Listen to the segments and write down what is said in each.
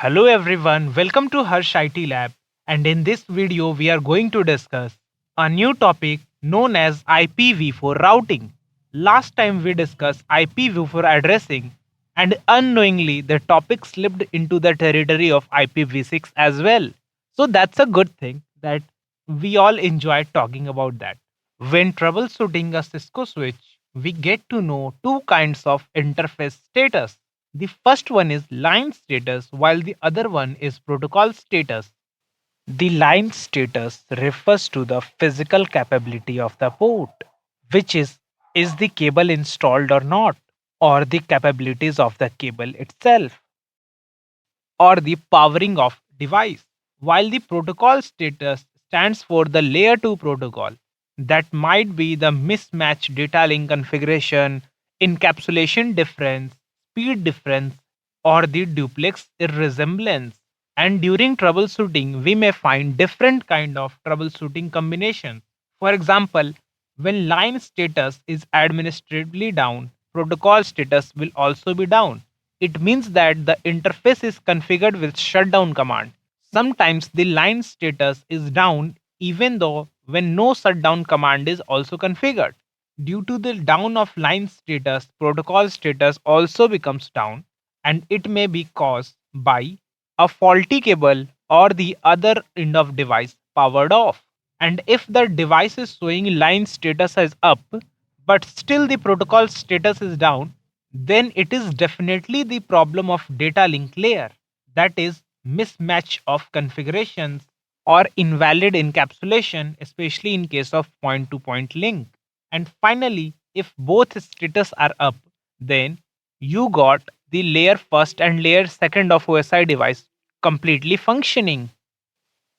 Hello everyone, welcome to Harsh IT Lab, and in this video we are going to discuss a new topic known as IPv4 routing. Last time we discussed IPv4 addressing, and unknowingly the topic slipped into the territory of IPv6 as well. So that's a good thing that we all enjoy talking about that. When troubleshooting a Cisco switch, we get to know two kinds of interface status. The first one is line status, while the other one is protocol status. The line status refers to the physical capability of the port, which is the cable installed or not, or the capabilities of the cable itself, or the powering of device. While the protocol status stands for the layer 2 protocol, that might be the mismatched data link configuration, encapsulation difference, speed difference, or the duplex irresemblance. And during troubleshooting, we may find different kind of troubleshooting combinations. For example, when line status is administratively down, protocol status will also be down. It means that the interface is configured with shutdown command. Sometimes the line status is down even though when no shutdown command is also configured. Due to the down of line status, protocol status also becomes down, and it may be caused by a faulty cable or the other end of device powered off. And if the device is showing line status as up, but still the protocol status is down, then it is definitely the problem of data link layer. That is mismatch of configurations or invalid encapsulation, especially in case of point to point link. And finally, if both status are up, then you got the layer first and layer second of OSI device completely functioning.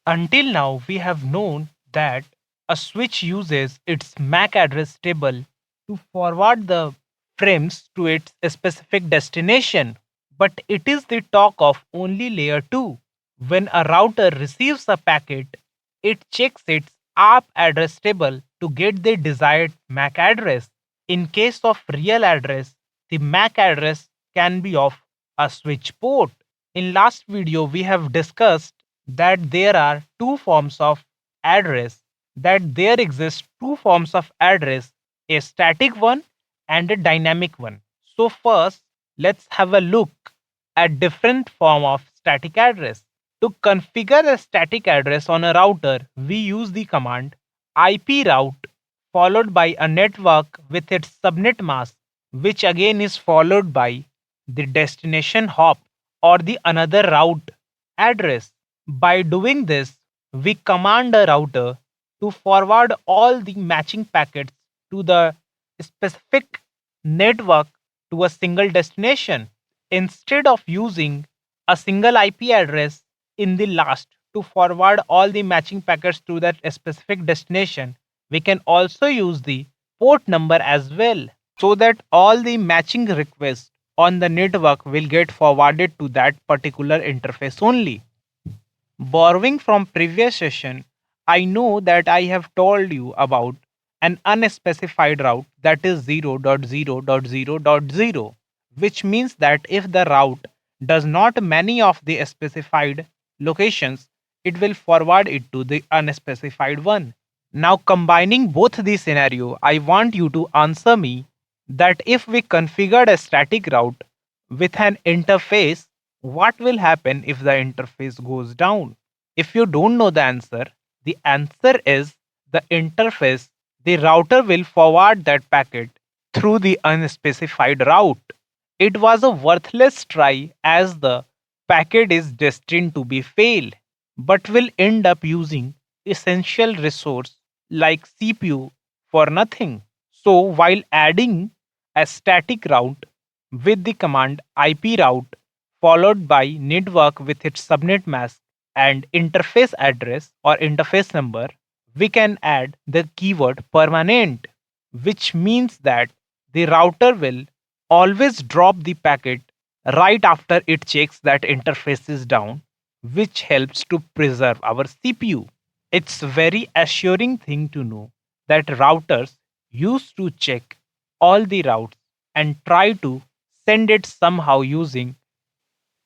Until now, we have known that a switch uses its MAC address table to forward the frames to its specific destination. But it is the talk of only layer 2. When a router receives a packet, it checks its ARP address table to get the desired MAC address. In case of real address, the MAC address can be of a switch port. In last video, we have discussed that there are two forms of address, that there exist two forms of address, a static one and a dynamic one. So first, let's have a look at different form of static address. To configure a static address on a router, we use the command IP route followed by a network with its subnet mask, which again is followed by the destination hop or the another route address. By doing this, we command a router to forward all the matching packets to the specific network to a single destination instead of using a single IP address in the last to forward all the matching packets to that specific destination. We can also use the port number as well so that all the matching requests on the network will get forwarded to that particular interface only. Borrowing from previous session, I know that I have told you about an unspecified route that is 0.0.0.0, which means that if the route does not many of the specified locations, it will forward it to the unspecified one. Now combining both these scenario, I want you to answer me that if we configured a static route with an interface, what will happen if the interface goes down? If you don't know the answer is the interface. The router will forward that packet through the unspecified route. It was a worthless try as the packet is destined to be fail, but will end up using essential resource like CPU for nothing. So while adding a static route with the command IP route followed by network with its subnet mask and interface address or interface number, we can add the keyword permanent, which means that the router will always drop the packet right after it checks that interface is down, which helps to preserve our CPU. It's very assuring thing to know that routers used to check all the routes and try to send it somehow using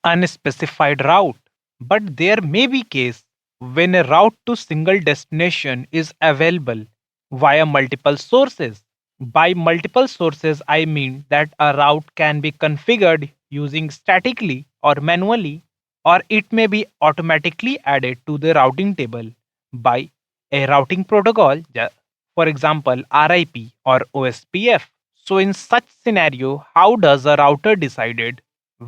unspecified route. But there may be case when a route to single destination is available via multiple sources. By multiple sources, I mean that a route can be configured using statically or manually, or it may be automatically added to the routing table by a routing protocol, for example, RIP or OSPF. So in such scenario, how does a router decided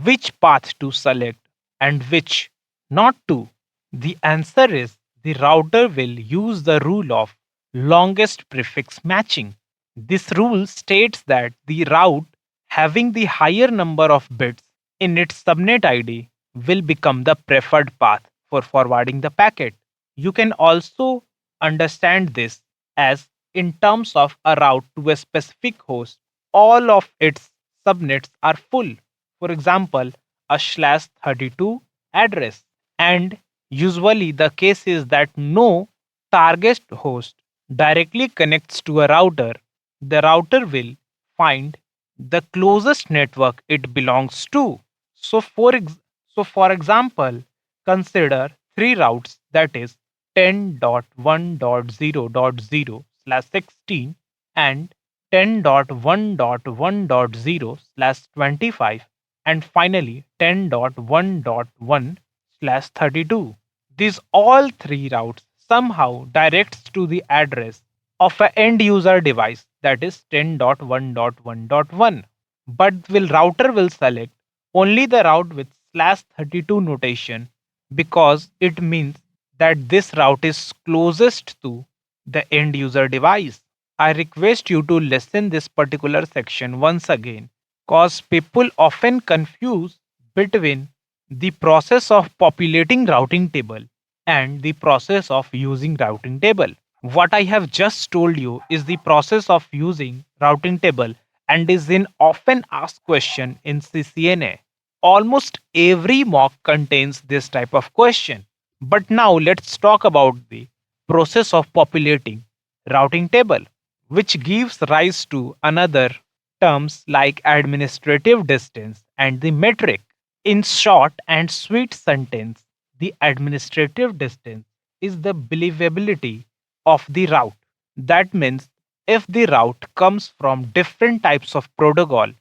which path to select and which not to? The answer is the router will use the rule of longest prefix matching. This rule states that the route having the higher number of bits in its subnet ID will become the preferred path for forwarding the packet. You can also understand this as in terms of a route to a specific host, all of its subnets are full. For example, a /32 address. And usually the case is that no target host directly connects to a router. The router will find the closest network it belongs to. So for example, consider three routes, that is 10.1.0.0/16 and 10.1.1.0/25 and finally 10.1.1/32. These all three routes somehow directs to the address of an end user device, that is 10.1.1.1. But router will select only the route with /32 notation because it means that this route is closest to the end user device. I request you to listen this particular section once again cause people often confuse between the process of populating routing table and the process of using routing table. What I have just told you is the process of using routing table and is an often asked question in CCNA. Almost every mock contains this type of question. But now let's talk about the process of populating routing table, which gives rise to another terms like administrative distance and the metric. In short and sweet sentence, the administrative distance is the believability of the route. That means if the route comes from different types of protocol,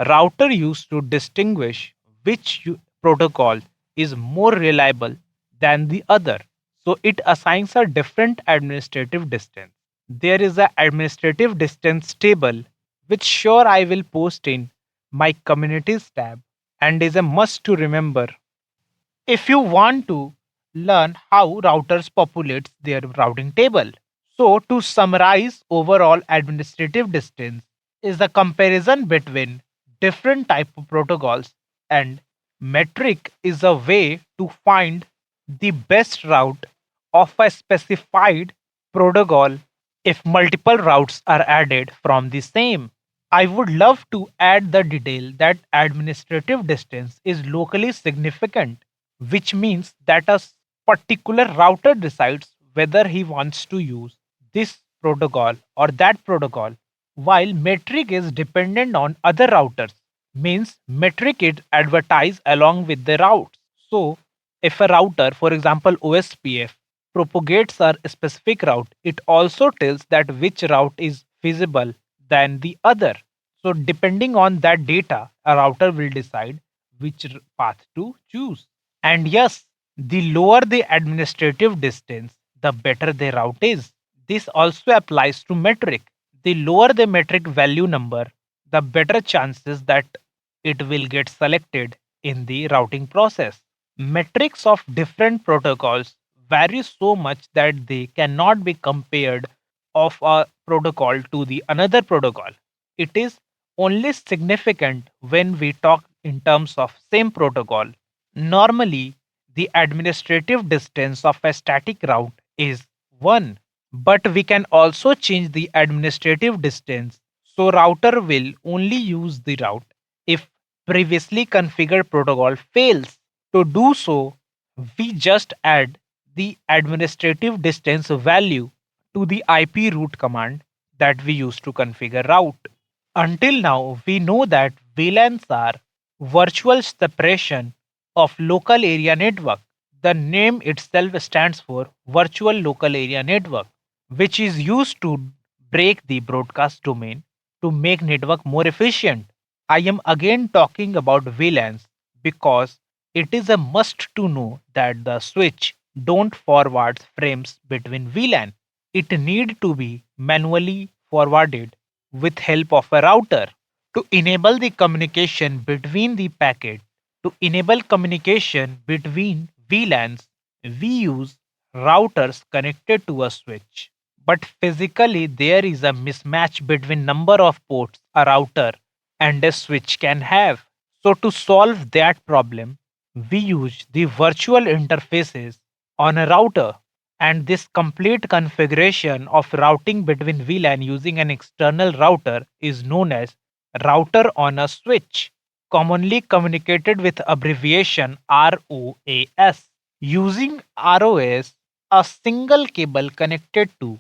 router used to distinguish which protocol is more reliable than the other. So it assigns a different administrative distance. There is an administrative distance table which sure I will post in my communities tab and is a must to remember if you want to learn how routers populate their routing table. So to summarize, overall administrative distance is the comparison between different type of protocols, and metric is a way to find the best route of a specified protocol if multiple routes are added from the same. I would love to add the detail that administrative distance is locally significant, which means that a particular router decides whether he wants to use this protocol or that protocol, while metric is dependent on other routers, means metric is advertised along with the routes. So if a router, for example OSPF, propagates a specific route, it also tells that which route is feasible than the other. So depending on that data, a router will decide which path to choose. And yes, the lower the administrative distance, the better the route is. This also applies to metric. The lower the metric value number, the better chances that it will get selected in the routing process. Metrics of different protocols vary so much that they cannot be compared of a protocol to the another protocol. It is only significant when we talk in terms of same protocol. Normally, the administrative distance of a static route is 1, but we can also change the administrative distance so router will only use the route if previously configured protocol fails. To do so, we just add the administrative distance value to the IP route command that we use to configure route. Until now, we know that VLANs are virtual separation of local area network. The name itself stands for Virtual Local Area Network, which is used to break the broadcast domain to make network more efficient. I am again talking about VLANs because it is a must to know that the switch don't forward frames between VLAN. It need to be manually forwarded with help of a router to enable the communication between the packet. To enable communication between VLANs, we use routers connected to a switch. But physically, there is a mismatch between number of ports a router and a switch can have. So to solve that problem, we use the virtual interfaces on a router, and this complete configuration of routing between VLAN using an external router is known as router on a switch, commonly communicated with abbreviation ROAS. Using ROS, a single cable connected to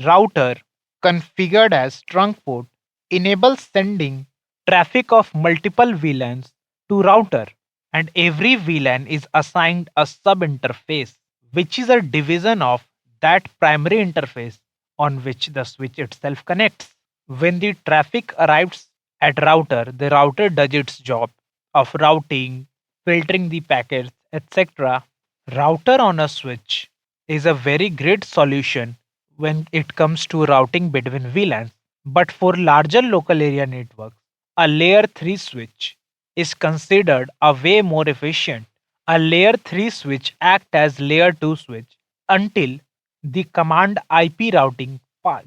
router configured as trunk port enables sending traffic of multiple VLANs to router, and every VLAN is assigned a sub-interface, which is a division of that primary interface on which the switch itself connects. When the traffic arrives at router, the router does its job of routing, filtering the packets, etc. Router on a switch is a very great solution when it comes to routing between VLANs, but for larger local area networks, a layer 3 switch is considered a way more efficient. A layer 3 switch acts as layer 2 switch until the command IP routing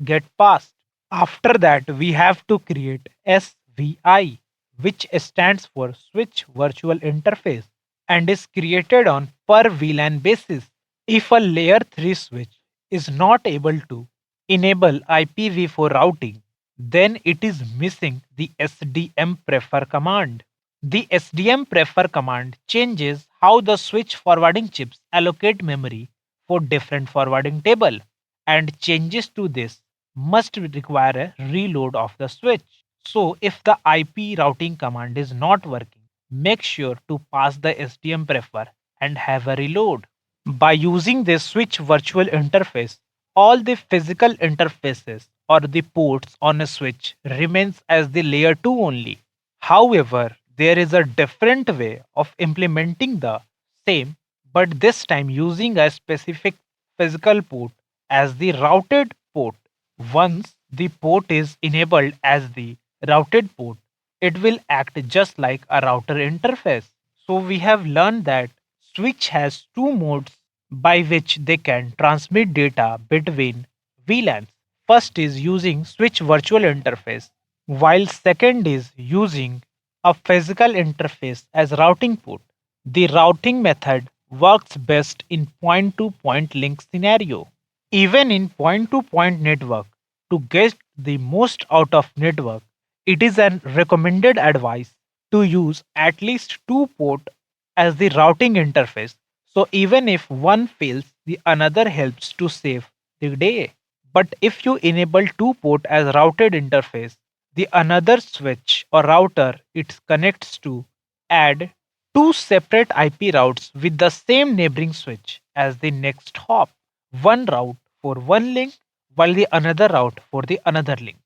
get passed. After that, we have to create SVI, which stands for Switch Virtual Interface and is created on per VLAN basis. If a layer 3 switch is not able to enable IPv4 routing, then it is missing the SDM prefer command. The SDM prefer command changes how the switch forwarding chips allocate memory for different forwarding table, and changes to this must require a reload of the switch. So if the IP routing command is not working, make sure to pass the SDM prefer and have a reload. By using this switch virtual interface, all the physical interfaces or the ports on a switch remains as the layer 2 only. However, there is a different way of implementing the same, but this time using a specific physical port as the routed port. Once the port is enabled as the routed port, it will act just like a router interface. So we have learned that switch has two modes by which they can transmit data between VLANs. First is using switch virtual interface, while second is using a physical interface as routing port. The routing method works best in point to point link scenario. Even in point to point network, to get the most out of network, it is an recommended advice to use at least two port as the routing interface. So even if one fails, the another helps to save the day. But if you enable two port as routed interface, the another switch or router it connects to add two separate IP routes with the same neighboring switch as the next hop. One route for one link while the another route for the another link.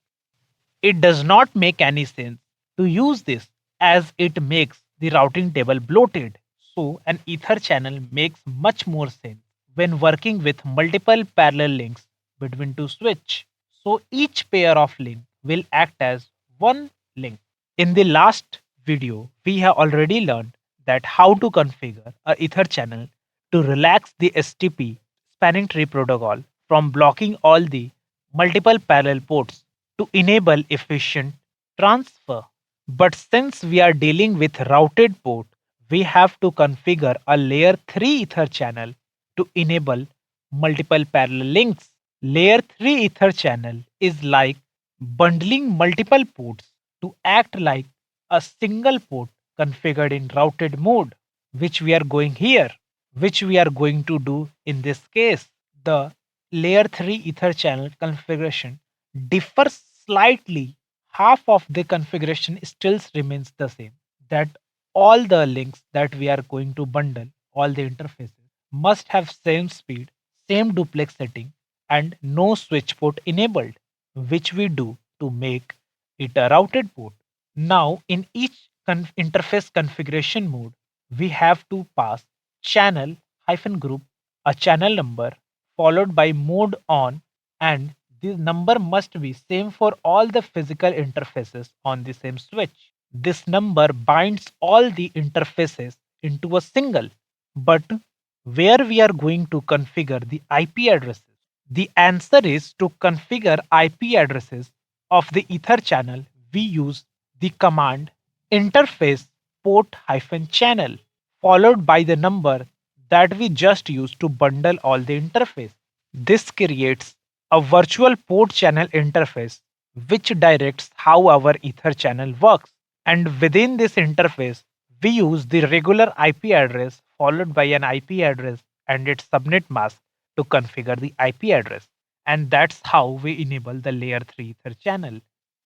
It does not make any sense to use this as it makes the routing table bloated. So an ether channel makes much more sense when working with multiple parallel links between two switch. So each pair of link will act as one link. In the last video, we have already learned that how to configure a ether channel to relax the STP spanning tree protocol from blocking all the multiple parallel ports to enable efficient transfer. But since we are dealing with routed port, we have to configure a layer 3 ether channel to enable multiple parallel links. Layer 3 ether channel is like bundling multiple ports to act like a single port configured in routed mode, which we are going here, which we are going to do in this case. The layer 3 ether channel configuration differs slightly. Half of the configuration still remains the same. That all the links that we are going to bundle, all the interfaces must have same speed, same duplex setting, and no switch port enabled, which we do to make it a routed port. Now, in each interface configuration mode, we have to pass channel hyphen group, a channel number, followed by mode on, and the number must be same for all the physical interfaces on the same switch. This number binds all the interfaces into a single. But where we are going to configure the IP addresses? The answer is to configure IP addresses of the Ether channel. We use the command interface port-channel followed by the number that we just used to bundle all the interface. This creates a virtual port channel interface which directs how our Ether channel works. And within this interface, we use the regular IP address followed by an IP address and its subnet mask to configure the IP address. And that's how we enable the layer 3 Ether channel.